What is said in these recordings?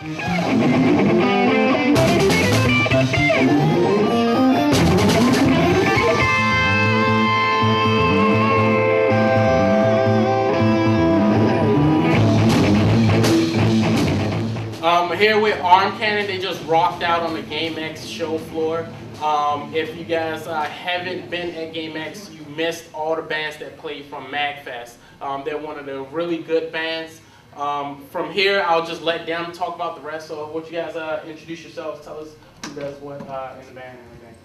Here with Arm Cannon, they just rocked out on the GameX show floor. If you guys haven't been at GameX, you missed all the bands that played from MagFest. They're one of the really good bands. From here, I'll just let them talk about the rest. So, what you guys introduce yourselves? Tell us who does what in the band and everything.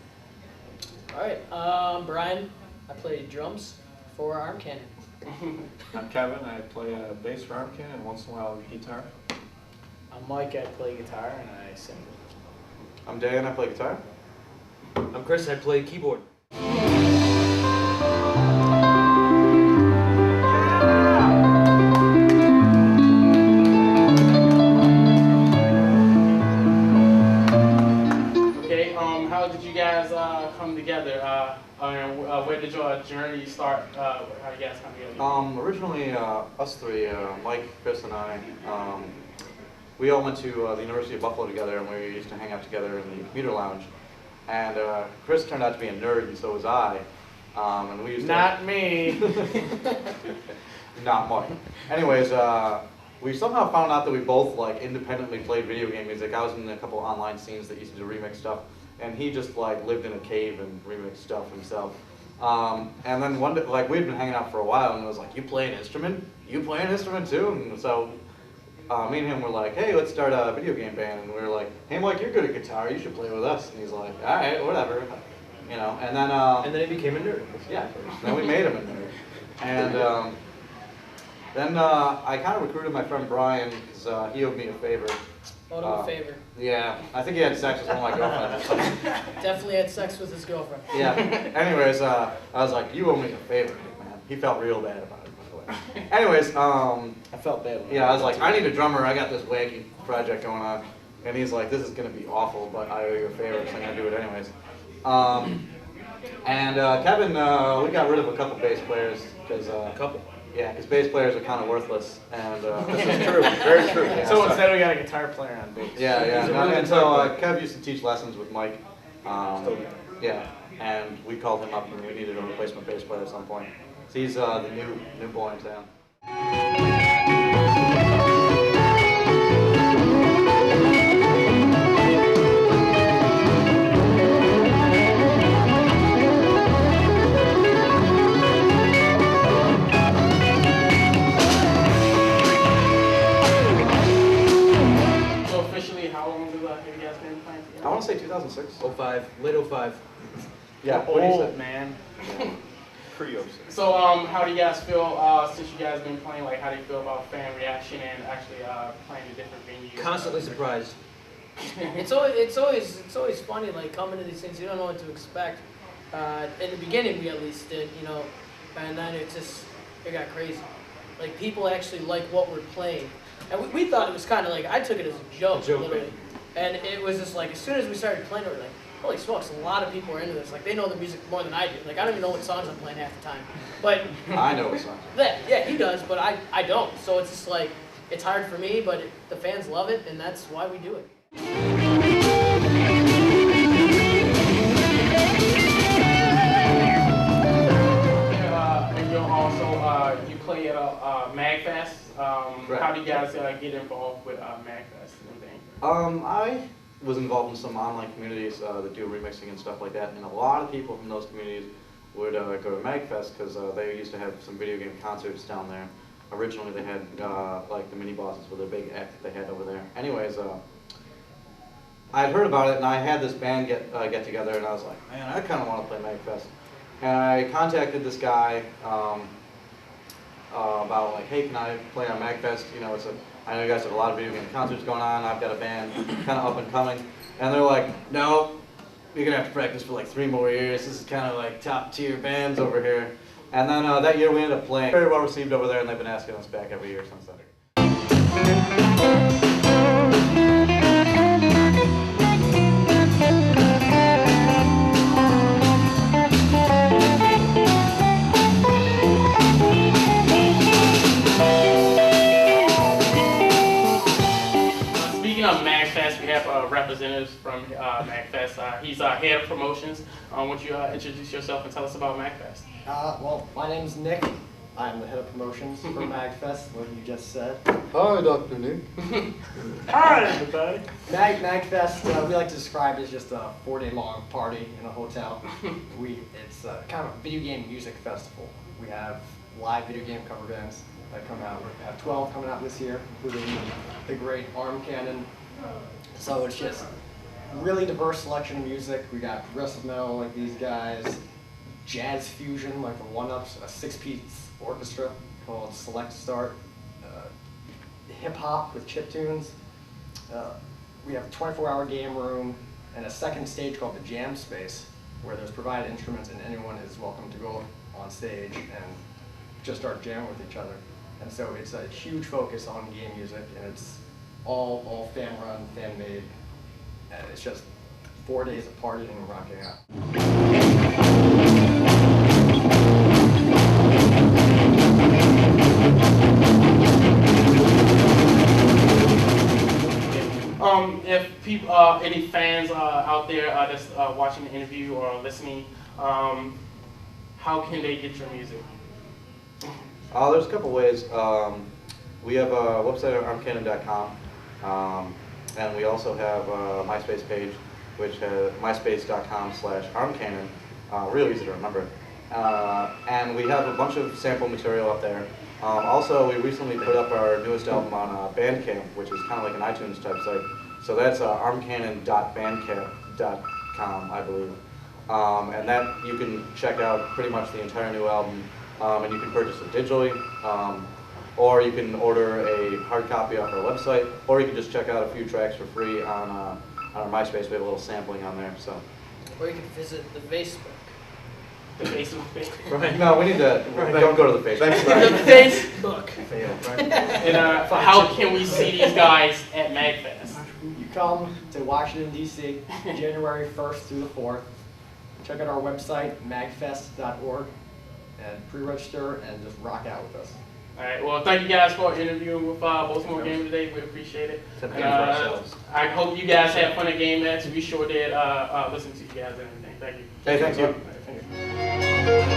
All right, Brian. I play drums for Arm Cannon. I'm Kevin. I play bass for Arm Cannon and once in a while guitar. I'm Mike. I play guitar and I sing. I'm Dan. I play guitar. I'm Chris. I play keyboard. Okay. How did you guys come together? Where did your journey start? How did you guys come together? Originally, us three, Mike, Chris, and I, we all went to the University of Buffalo together, and we used to hang out together in the commuter lounge. And Chris turned out to be a nerd, and so was I. And we used Not me. Not Mike. Anyways, we somehow found out that we both like independently played video game music. I was in a couple online scenes that used to do remix stuff, and he just like lived in a cave and remixed stuff himself. And then one day, like we'd been hanging out for a while, and it was like, "You play an instrument? You play an instrument too?" And so me and him were like, "Hey, let's start a video game band." And we were like, "Hey, Mike, you're good at guitar. You should play with us." And he's like, "All right, whatever," you know. And then he became a nerd. Yeah. Then we made him a nerd. And then I kind of recruited my friend Brian because he owed me a favor. Owed him a favor. Yeah, I think he had sex with one of my girlfriends. Definitely had sex with his girlfriend. Yeah. Anyways, I was like, "You owe me a favor, man." He felt real bad about it, by the way. Anyways, I felt bad. yeah, I was like, "I need a drummer. I got this wacky project going on," and he's like, "This is gonna be awful, but I owe you a favor, so I'm gonna do it anyways." Kevin, we got rid of a couple bass players because yeah, because bass players are kind of worthless, and This is true. Very true. yeah, So instead we got a guitar player on bass. yeah, yeah. He's a No, really and good so player. Kev used to teach lessons with Mike. Yeah, and we called him up and we needed a replacement bass player at some point. So he's the new boy in town. So officially, how long have you guys been playing together? I want to say 2006. 05, late 05. Yeah, what do you say? Old man. So how do you guys feel since you guys been playing? Like, how do you feel about fan reaction and actually playing in different venues? Constantly surprised. It's always funny, like coming to these things, you don't know what to expect. In the beginning, we at least did, you know, and then it got crazy. Like people actually like what we're playing, and we thought it was kind of like, I took it as a joke, literally. Right? And it was just like, as soon as we started playing, we were like, holy smokes, a lot of people are into this. Like they know the music more than I do. Like I don't even know what songs I'm playing half the time, but I know what song. yeah, he does, but I don't. So it's just like, it's hard for me, but the fans love it, and that's why we do it. And you're also you play at MagFest. Right. How do you guys get involved with MagFest and things? I was involved in some online communities that do remixing and stuff like that, and a lot of people from those communities would go to MagFest because they used to have some video game concerts down there. Originally they had like the mini bosses with a big act that they had over there. Anyways, I had heard about it, and I had this band get together, and I was like, man, I kind of want to play MagFest. And I contacted this guy about like, hey, can I play on MagFest? You know, I know you guys have a lot of video game concerts going on. I've got a band kind of up and coming, and they're like, no, you're gonna have to practice for like 3 more years. This is kind of like top tier bands over here. And then that year we ended up playing. Very well received over there, and they've been asking us back every year since then. of MagFest, we have representatives from MagFest. He's head of promotions. Would you introduce yourself and tell us about MagFest? Well, my name's Nick. I'm the head of promotions for MagFest, what you just said. Hi, Dr. Nick. Hi, everybody. MagFest, we like to describe it as just a 4-day-long party in a hotel. It's kind of a video game music festival. We have live video game cover bands that come out. We have 12 coming out this year, including the great Arm Cannon. So it's just really diverse selection of music. We got progressive metal like these guys, jazz fusion like the One Ups, a 6-piece orchestra called Select Start, hip hop with chiptunes. We have a 24-hour game room and a second stage called the Jam Space, where there's provided instruments and anyone is welcome to go on stage and just start jamming with each other. And so it's a huge focus on game music, and it's all fan-run, fan-made, and it's just 4 days of partying and rocking out. If people, any fans out there that's watching the interview or listening, how can they get your music? There's a couple ways. We have a website at armcannon.com, and we also have a MySpace page, which is myspace.com/armcannon. Real easy to remember. And we have a bunch of sample material up there. Also, we recently put up our newest album on Bandcamp, which is kind of like an iTunes type site. So that's armcannon.bandcamp.com, I believe. And that you can check out pretty much the entire new album, and you can purchase it digitally, or you can order a hard copy off our website, or you can just check out a few tracks for free on our MySpace. We have a little sampling on there. So. Or you can visit the Facebook. The Facebook. Right. No, we need to. Don't go to the Facebook. The Facebook. And how can we see these guys at MagFest? You come to Washington, D.C., January 1st through the 4th. Check out our website, magfest.org, and pre-register and just rock out with us. All right. Well, thank you guys for interviewing with Baltimore Gamer today. We appreciate it. It's a game for ourselves. I hope you guys had fun at GameX. We sure did. Listen to you guys and everything. Thank you. Hey, thank you. Thank you.